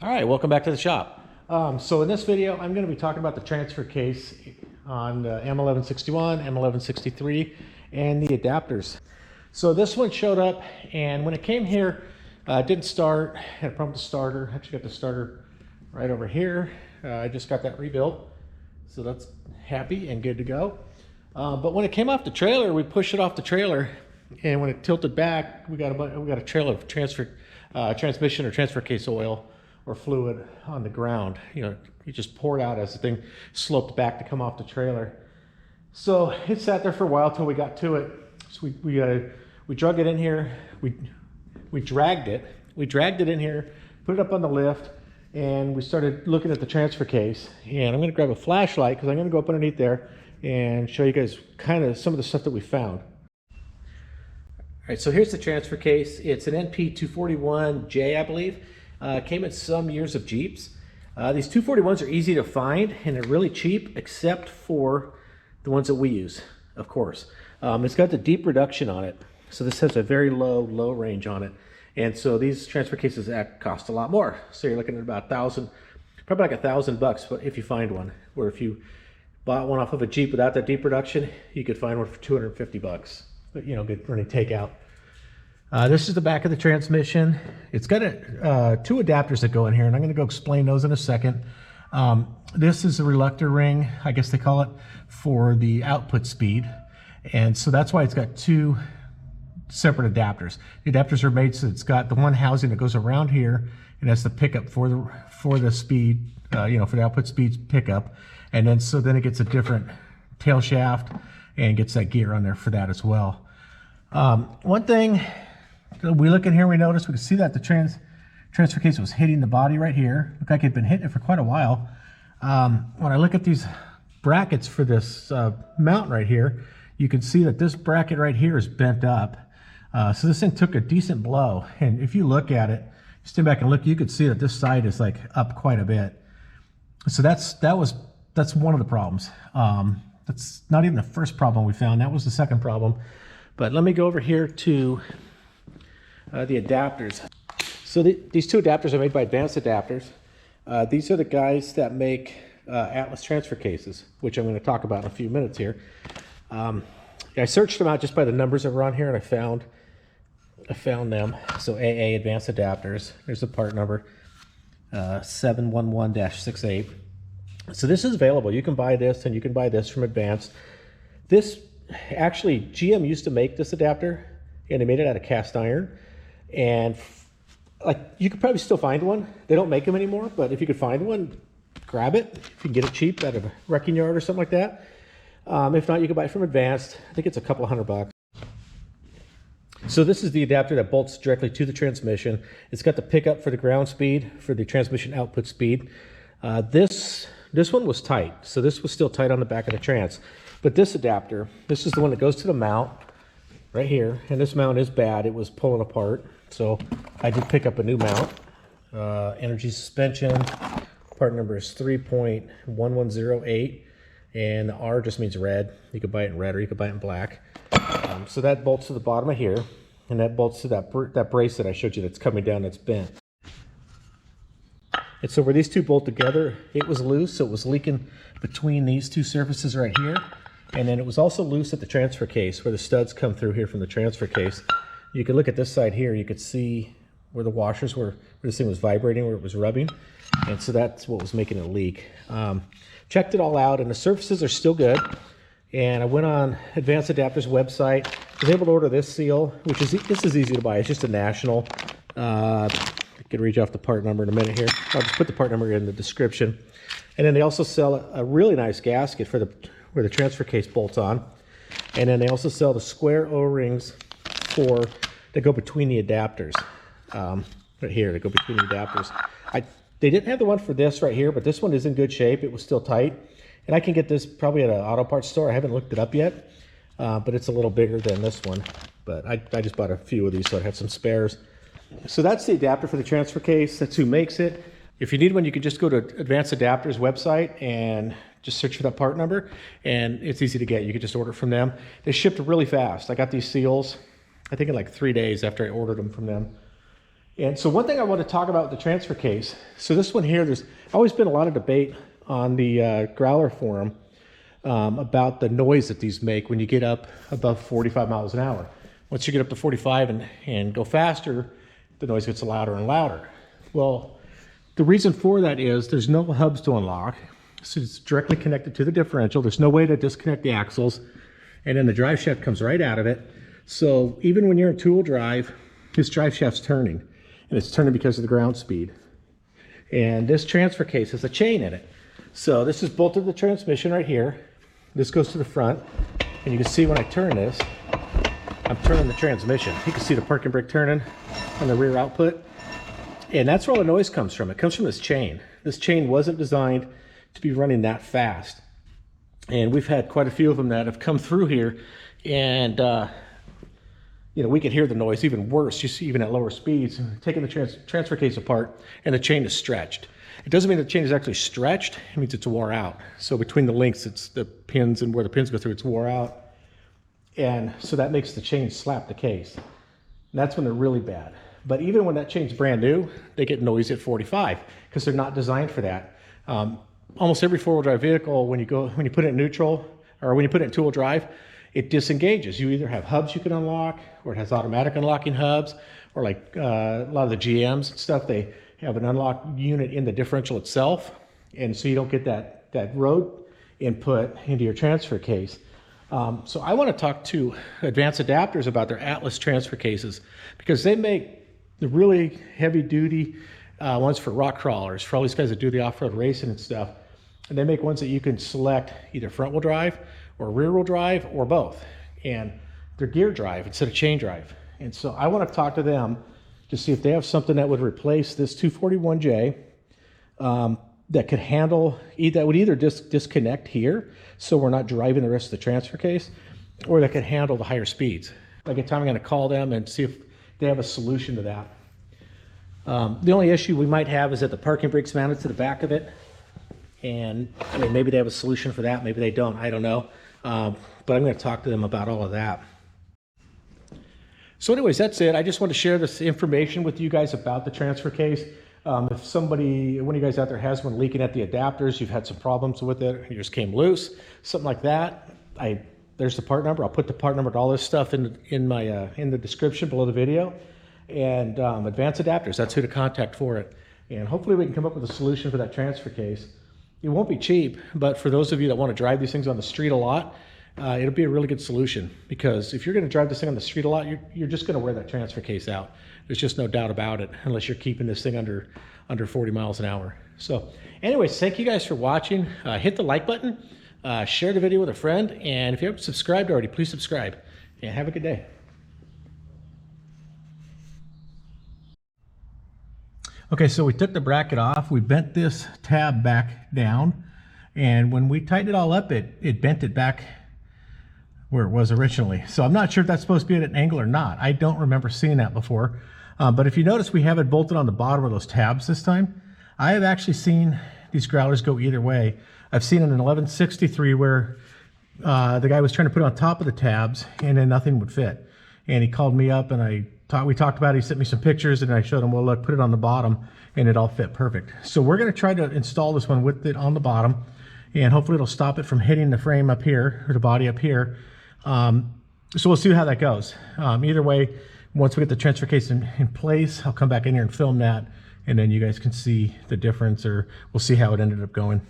All right, welcome back to the shop. So in this video, I'm going to be talking about the transfer case on the M1161, M1163, and the adapters. So this one showed up, and when it came here, it didn't start. Had a problem with the starter. Actually got the starter right over here. I just got that rebuilt, so that's happy and good to go. But when it came off the trailer, we pushed it off the trailer, and when it tilted back, we got a trail of transmission or transfer case oil or fluid on the ground. You know, you just poured out as the thing sloped back to come off the trailer. So it sat there for a while till we got to it. So we drug it in here. We dragged it. We dragged it in here, put it up on the lift, and we started looking at the transfer case. And I'm going to grab a flashlight because I'm going to go up underneath there and show you guys kind of some of the stuff that we found. All right, so here's the transfer case. It's an NP241J, I believe. Came in some years of Jeeps. These 241s are easy to find and they're really cheap, except for the ones that we use, of course. It's got the deep reduction on it, so this has a very low range on it, and so these transfer cases cost a lot more. So you're looking at about $1,000, probably like $1,000, but if you find one. Where if you bought one off of a Jeep without that deep reduction, you could find one for $250. But, you know, good running takeout. This is the back of the transmission. It's got two adapters that go in here, and I'm going to go explain those in a second. This is a reluctor ring, I guess they call it, for the output speed. And so that's why it's got two separate adapters. The adapters are made so it's got the one housing that goes around here, and that's the pickup for the speed, you know, for the output speed pickup. And then then it gets a different tail shaft and gets that gear on there for that as well. One thing we look in here, we notice, we can see that the transfer case was hitting the body right here. Looked like it'd been hitting it for quite a while. When I look at these brackets for this mount right here, you can see that this bracket right here is bent up. So this thing took a decent blow. And if you look at it, stand back and look, you could see that this side is like up quite a bit. So that's one of the problems. That's not even the first problem we found. That was the second problem. But let me go over here to the adapters. So these two adapters are made by Advanced Adapters. These are the guys that make Atlas transfer cases, which I'm going to talk about in a few minutes here. I searched them out just by the numbers that were on here, and I found them. So AA Advanced Adapters. There's the part number 711-68. So this is available. You can buy this, and you can buy this from Advanced. This actually, GM used to make this adapter, and they made it out of cast iron. And like, you could probably still find one. They don't make them anymore, but if you could find one, grab it. If you can get it cheap at a wrecking yard or something like that. If not, you can buy it from Advanced. I think it's a couple $100. So this is the adapter that bolts directly to the transmission. It's got the pickup for the ground speed, for the transmission output speed. This one was tight, so this was still tight on the back of the trans. But this adapter, this is the one that goes to the mount right here, and this mount is bad. It was pulling apart, so I did pick up a new mount. Energy suspension, part number is 3.1108, and the R just means red. You could buy it in red or you could buy it in black. So that bolts to the bottom of here, and that bolts to that brace that I showed you that's coming down that's bent. And so where these two bolt together, it was loose, so it was leaking between these two surfaces right here. And then it was also loose at the transfer case where the studs come through here from the transfer case. You can look at this side here, you could see where the washers were, where this thing was vibrating, where it was rubbing. And so that's what was making it leak. Checked it all out, and the surfaces are still good. And I went on Advanced Adapters website. I was able to order this seal, this is easy to buy. It's just a national. I can read you off the part number in a minute here. I'll just put the part number in the description. And then they also sell a really nice gasket for where the transfer case bolts on. And then they also sell the square O-rings that go between the adapters. Right here, they go between the adapters. They didn't have the one for this right here, but this one is in good shape. It was still tight. And I can get this probably at an auto parts store. I haven't looked it up yet, but it's a little bigger than this one. But I just bought a few of these, so I have some spares. So that's the adapter for the transfer case. That's who makes it. If you need one, you can just go to Advanced Adapters website and just search for that part number, and it's easy to get. You can just order from them. They shipped really fast. I got these seals, I think in like 3 days after I ordered them from them. And so one thing I want to talk about with the transfer case, so this one here, there's always been a lot of debate on the Growler forum about the noise that these make when you get up above 45 miles an hour. Once you get up to 45 and go faster, the noise gets louder and louder. Well, the reason for that is there's no hubs to unlock, so it's directly connected to the differential. There's no way to disconnect the axles, and then the drive shaft comes right out of it. So even when you're in two-wheel drive, this drive shaft's turning. And it's turning because of the ground speed. And this transfer case has a chain in it. So this is bolted to the transmission right here. This goes to the front. And you can see when I turn this, I'm turning the transmission. You can see the parking brake turning on the rear output. And that's where all the noise comes from. It comes from this chain. This chain wasn't designed to be running that fast. And we've had quite a few of them that have come through here. And you know, we could hear the noise even worse, just even at lower speeds. Taking the transfer case apart, and the chain is stretched. It doesn't mean the chain is actually stretched, it means it's wore out. So between the links, it's the pins, and where the pins go through, it's wore out. And so that makes the chain slap the case. And that's when they're really bad. But even when that chain's brand new, they get noisy at 45 because they're not designed for that. Almost every four-wheel drive vehicle, when you put it in neutral, or when you put it in two-wheel drive, it disengages. You either have hubs you can unlock, or it has automatic unlocking hubs, or like a lot of the GMs and stuff, they have an unlock unit in the differential itself. And so you don't get that road input into your transfer case. So I want to talk to Advanced Adapters about their Atlas transfer cases, because they make the really heavy duty ones for rock crawlers, for all these guys that do the off-road racing and stuff. And they make ones that you can select either front wheel drive or rear wheel drive or both. And they're gear drive instead of chain drive. And so I want to talk to them to see if they have something that would replace this 241J that could handle, that would either disconnect here so we're not driving the rest of the transfer case, or that could handle the higher speeds. Like, at time, I'm going to call them and see if they have a solution to that. The only issue we might have is that the parking brake's mounted to the back of it. And I mean, maybe they have a solution for that, maybe they don't, I don't know. But I'm going to talk to them about all of that. So anyways, that's it. I just want to share this information with you guys about the transfer case. If somebody, one of you guys out there has one leaking at the adapters, you've had some problems with it, it just came loose, something like that, there's the part number. I'll put the part number to all this stuff in the description below the video. And Advanced Adapters, that's who to contact for it. And hopefully we can come up with a solution for that transfer case. It won't be cheap, but for those of you that want to drive these things on the street a lot, it'll be a really good solution, because if you're going to drive this thing on the street a lot, you're just going to wear that transfer case out. There's just no doubt about it, unless you're keeping this thing under 40 miles an hour. So anyways, thank you guys for watching. Hit the like button, share the video with a friend, and if you haven't subscribed already, please subscribe, and have a good day. Okay, so we took the bracket off, we bent this tab back down, and when we tightened it all up, it bent it back where it was originally. So I'm not sure if that's supposed to be at an angle or not. I don't remember seeing that before. But if you notice, we have it bolted on the bottom of those tabs this time. I have actually seen these growlers go either way. I've seen an 1163 where the guy was trying to put it on top of the tabs and then nothing would fit. And he called me up and we talked about it. He sent me some pictures and I showed him, well, look, put it on the bottom, and it all fit perfect. So we're going to try to install this one with it on the bottom, and hopefully it'll stop it from hitting the frame up here, or the body up here. So we'll see how that goes. Either way, once we get the transfer case in place, I'll come back in here and film that, and then you guys can see the difference, or we'll see how it ended up going.